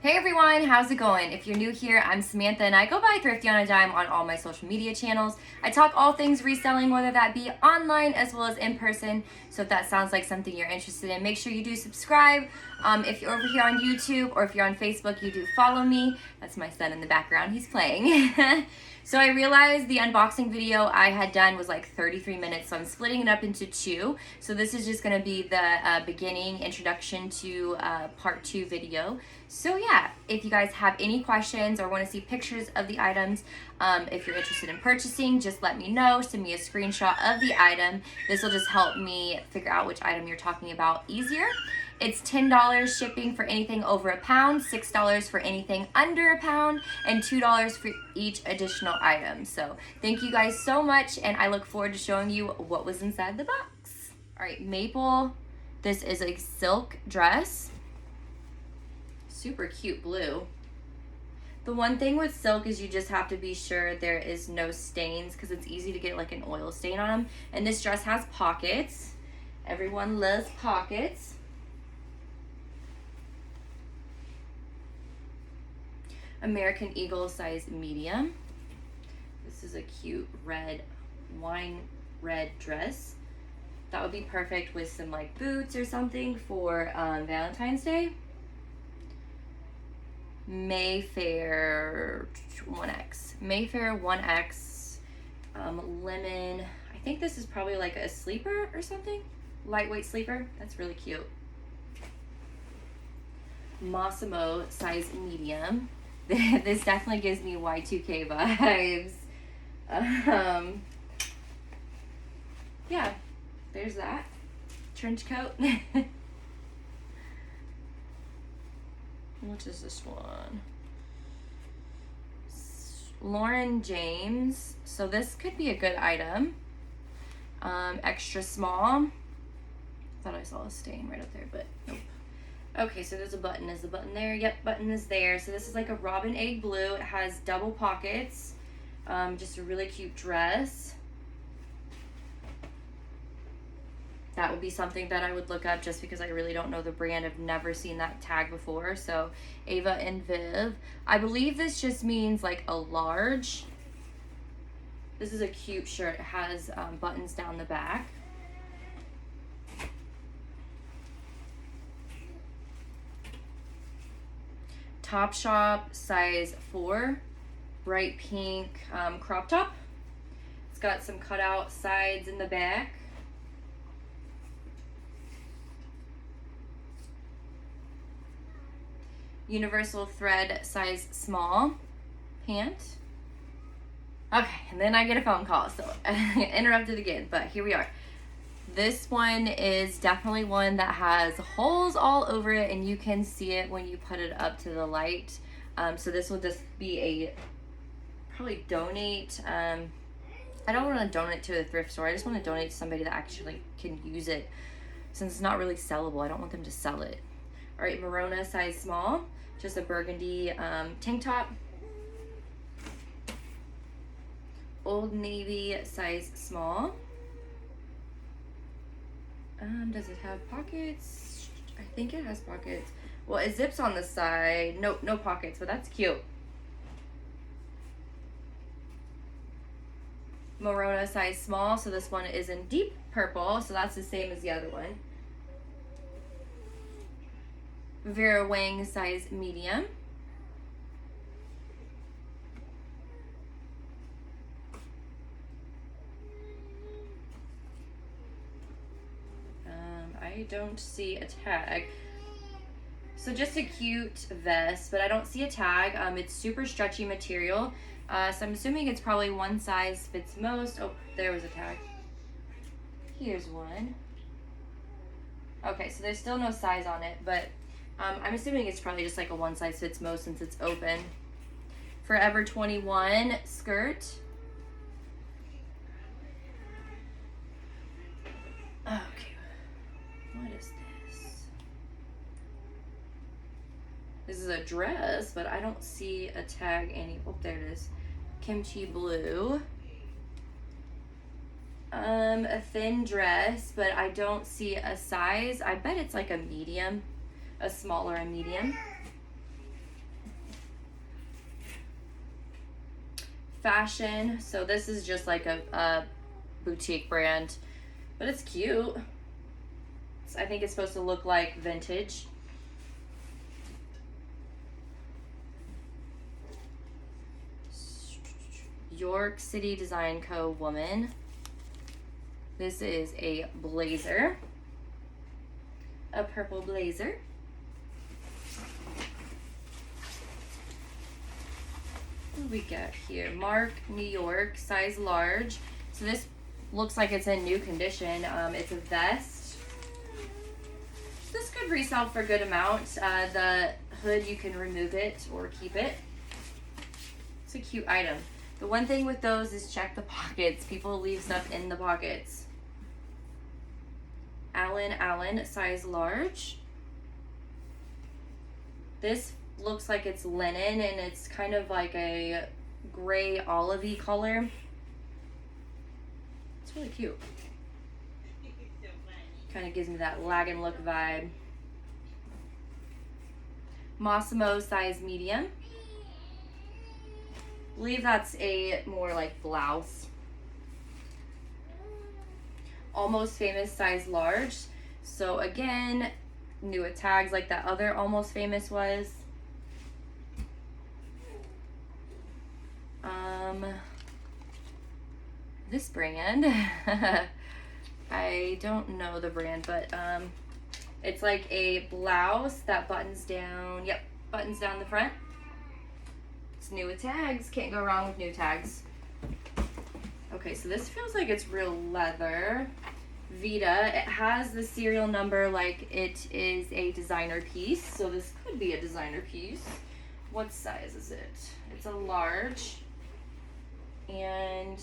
Hey everyone, how's it going? If you're new here, I'm Samantha and I go by Thrifty on a Dime on all my social media channels. I talk all things reselling, whether that be online as well as in person. So if that sounds like something you're interested in, make sure you do subscribe. If you're over here on YouTube or if you're on Facebook, you do follow me. That's my son in the background, he's playing. So I realized the unboxing video I had done was like 33 minutes, so I'm splitting it up into two. So this is just gonna be the beginning introduction to part 2 video. So yeah, if you guys have any questions or wanna see pictures of the items, if you're interested in purchasing, just let me know, send me a screenshot of the item. This will just help me figure out which item you're talking about easier. It's $10 shipping for anything over a pound, $6 for anything under a pound, and $2 for each additional item. So thank you guys so much, and I look forward to showing you what was inside the box. All right, Maple, this is a silk dress. Super cute blue. The one thing with silk is you just have to be sure there is no stains because it's easy to get like an oil stain on them. And this dress has pockets. Everyone loves pockets. American Eagle size medium. This is a cute red, wine red dress. That would be perfect with some like boots or something for Valentine's Day. Mayfair 1X. Mayfair 1X lemon. I think this is probably like a sleeper or something. Lightweight sleeper. That's really cute. Mossimo size medium. This definitely gives me Y2K vibes. Yeah, there's that. Trench coat. What is this one? Lauren James. So this could be a good item. Extra small. Thought I saw a stain right up there, but nope. Okay, so there's a button. Is the button there? Yep, button is there. So this is like a robin egg blue. It has double pockets. Just a really cute dress. That would be something that I would look up just because I really don't know the brand. I've never seen that tag before. So Ava and Viv. I believe this just means like a large. This is a cute shirt. It has buttons down the back. Topshop size 4, bright pink crop top. It's got some cutout sides in the back. Universal thread size small pant. Okay, and then I get a phone call, so interrupted again, but here we are. This one is definitely one that has holes all over it, and you can see it when you put it up to the light. So this will just be a probably donate. I don't want to donate to a thrift store. I just want to donate to somebody that actually can use it. Since it's not really sellable, I don't want them to sell it. All right, Merona size small, just a burgundy tank top. Old Navy size small. Does it have pockets? I think it has pockets. Well, it zips on the side. Nope, no pockets, but that's cute. Merona size small, so this one is in deep purple, so that's the same as the other one. Vera Wang size medium. I don't see a tag. So just a cute vest, but I don't see a tag. It's super stretchy material. So I'm assuming it's probably one size fits most. Oh, there was a tag. Here's one. Okay, so there's still no size on it, but I'm assuming it's probably just like a one size fits most since it's open. Forever 21 skirt. Okay. What is this? This is a dress, but I don't see a tag oh, there it is. Kimchi blue. A thin dress, but I don't see a size. I bet it's like a medium, a smaller and medium. fashion. So this is just like a boutique brand, but it's cute. I think it's supposed to look like vintage. York City Design Co. woman. This is a blazer, a purple blazer. What do we got here? Mark, New York, size large. So this looks like it's in new condition. It's a vest. This could resell for a good amount. The hood, you can remove it or keep it. It's a cute item. The one thing with those is check the pockets. People leave stuff in the pockets. Allen, size large. This looks like it's linen and it's kind of like a gray olivey color. It's really cute. Kind of gives me that Lagan look vibe. Mossimo, size medium. I believe that's a more like blouse. Almost Famous, size large. So again, new with tags like that other Almost Famous was. This brand, I don't know the brand, but it's like a blouse that buttons down. Yep, buttons down the front. It's new with tags. Can't go wrong with new tags. Okay, so this feels like it's real leather. Vita. It has the serial number like it is a designer piece. So this could be a designer piece. What size is it? It's a large. And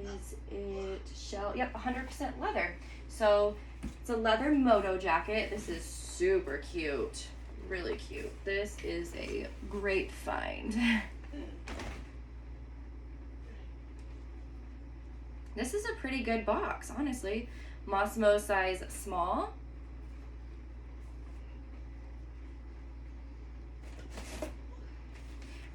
is it shell? Yep, 100% leather. So it's a leather moto jacket. This is super cute. Really cute. This is a great find. This is a pretty good box, honestly. Mossimo, size small.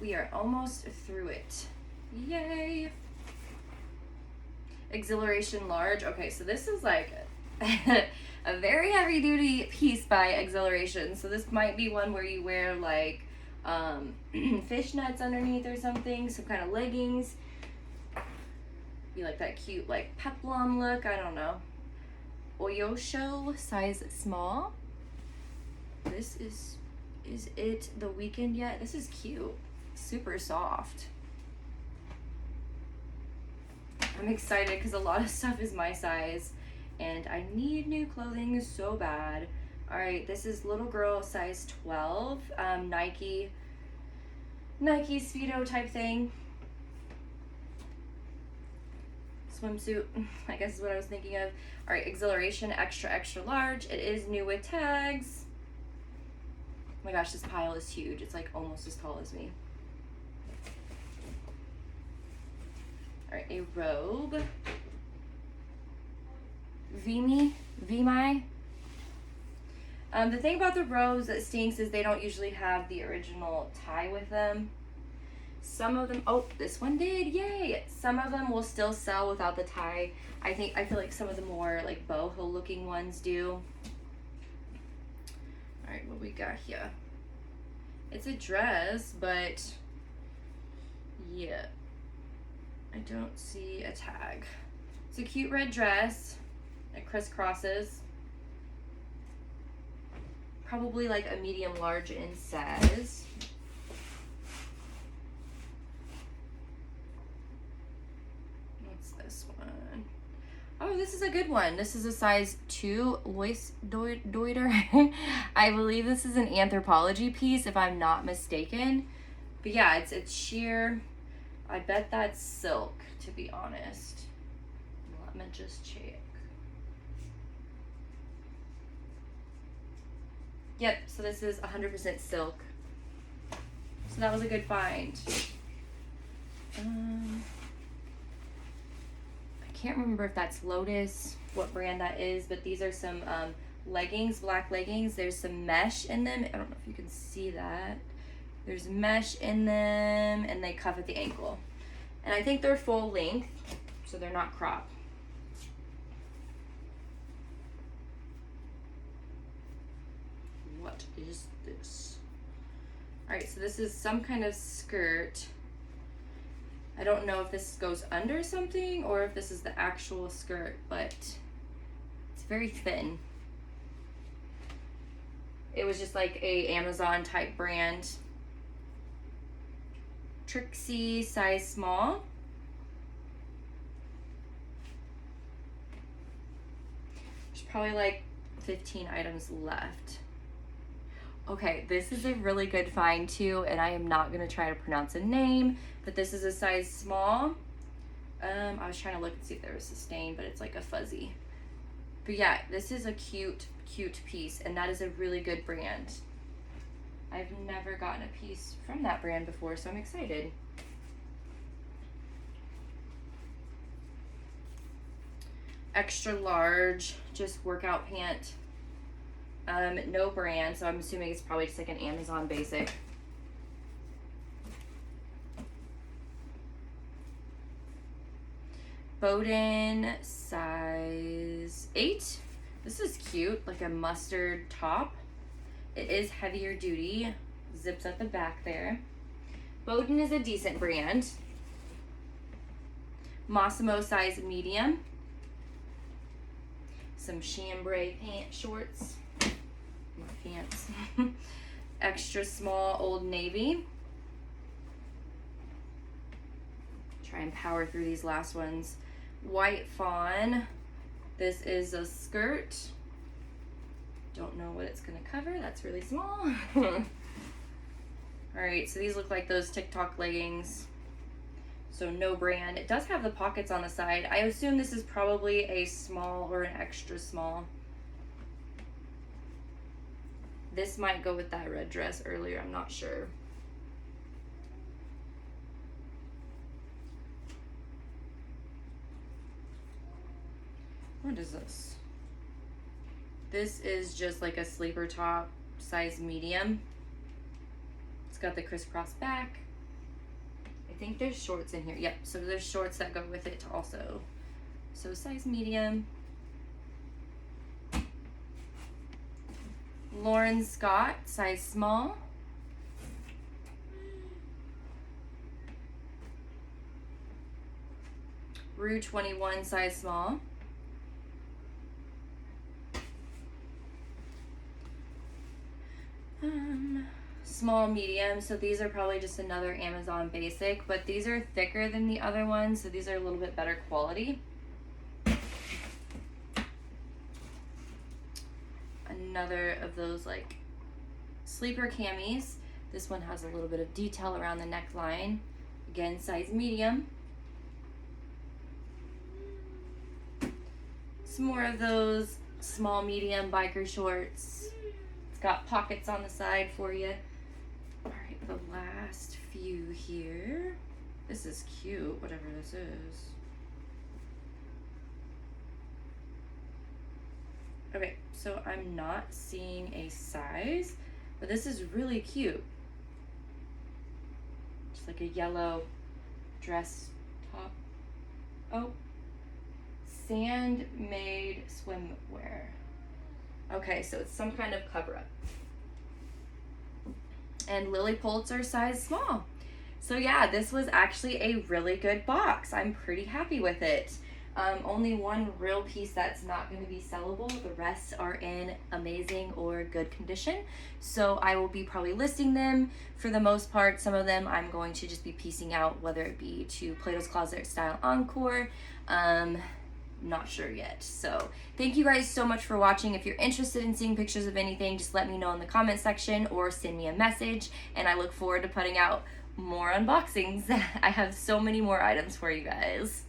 We are almost through it. Yay. Exhilaration large. Okay, so this is like a very heavy duty piece by Exhilaration. So this might be one where you wear like fishnets underneath or something, some kind of leggings. Be like that cute like peplum look, I don't know. Oyosho, size small. This is it the weekend yet? This is cute. Super soft. I'm excited because a lot of stuff is my size and I need new clothing so bad. All right, this is little girl, size 12, Nike Speedo type thing. Swimsuit, I guess is what I was thinking of. All right, Exhilaration, extra, extra large. It is new with tags. Oh my gosh, this pile is huge. It's like almost as tall as me. All right, a robe. Vimy. The thing about the robes that stinks is they don't usually have the original tie with them. Some of them, oh, this one did, yay! Some of them will still sell without the tie. I feel like some of the more like boho looking ones do. All right, what we got here? It's a dress, but yeah, I don't see a tag. It's a cute red dress. It crisscrosses. Probably like a medium large in size. What's this one? Oh, this is a good one. This is a size 2 Lois Deuter. I believe this is an Anthropologie piece, if I'm not mistaken. But yeah, it's sheer. I bet that's silk, to be honest. Let me just check. Yep, so this is 100% silk. So that was a good find. I can't remember if that's Lotus, what brand that is, but these are some leggings, black leggings. There's some mesh in them. I don't know if you can see that. There's mesh in them, and they cuff at the ankle. And I think they're full length, so they're not crop. What is this? All right, so this is some kind of skirt. I don't know if this goes under something or if this is the actual skirt, but it's very thin. It was just like a Amazon type brand. Trixie, size small. There's probably like 15 items left. Okay, this is a really good find too, and I am not gonna try to pronounce a name, but this is a size small. I was trying to look and see if there was a stain, but it's like a fuzzy. But yeah, this is a cute piece, and that is a really good brand. I've never gotten a piece from that brand before, so I'm excited. Extra large, just workout pant. No brand, so I'm assuming it's probably just like an Amazon basic. Bowden, size 8. This is cute, like a mustard top. It is heavier duty, zips at the back there. Bowden is a decent brand. Mossimo, size medium. Some chambray pant shorts. My pants. Extra small, Old Navy. Try and power through these last ones. White fawn. This is a skirt. Don't know what it's gonna cover. That's really small. All right, so these look like those TikTok leggings. So no brand. It does have the pockets on the side. I assume this is probably a small or an extra small. This might go with that red dress earlier, I'm not sure. What is this? This is just like a sleeper top, size medium. It's got the crisscross back. I think there's shorts in here. Yep, so there's shorts that go with it also. So size medium. Lauren Scott, size small. Rue 21, size small. Small, medium, so these are probably just another Amazon basic, but these are thicker than the other ones, so these are a little bit better quality. Another of those like sleeper camis. This one has a little bit of detail around the neckline. Again, size medium. Some more of those small, medium biker shorts. It's got pockets on the side for you. All right, the last few here. This is cute, whatever this is. Okay, so I'm not seeing a size, but this is really cute. Just like a yellow dress top. Oh, sand-made swimwear. Okay, so it's some kind of cover-up. And Lily Pulitzer, size small. So yeah, this was actually a really good box. I'm pretty happy with it. Only one real piece that's not going to be sellable. The rest are in amazing or good condition. So I will be probably listing them for the most part. Some of them I'm going to just be piecing out, whether it be to Plato's Closet Style Encore. Not sure yet. So thank you guys so much for watching. If you're interested in seeing pictures of anything, just let me know in the comment section or send me a message, and I look forward to putting out more unboxings. I have so many more items for you guys.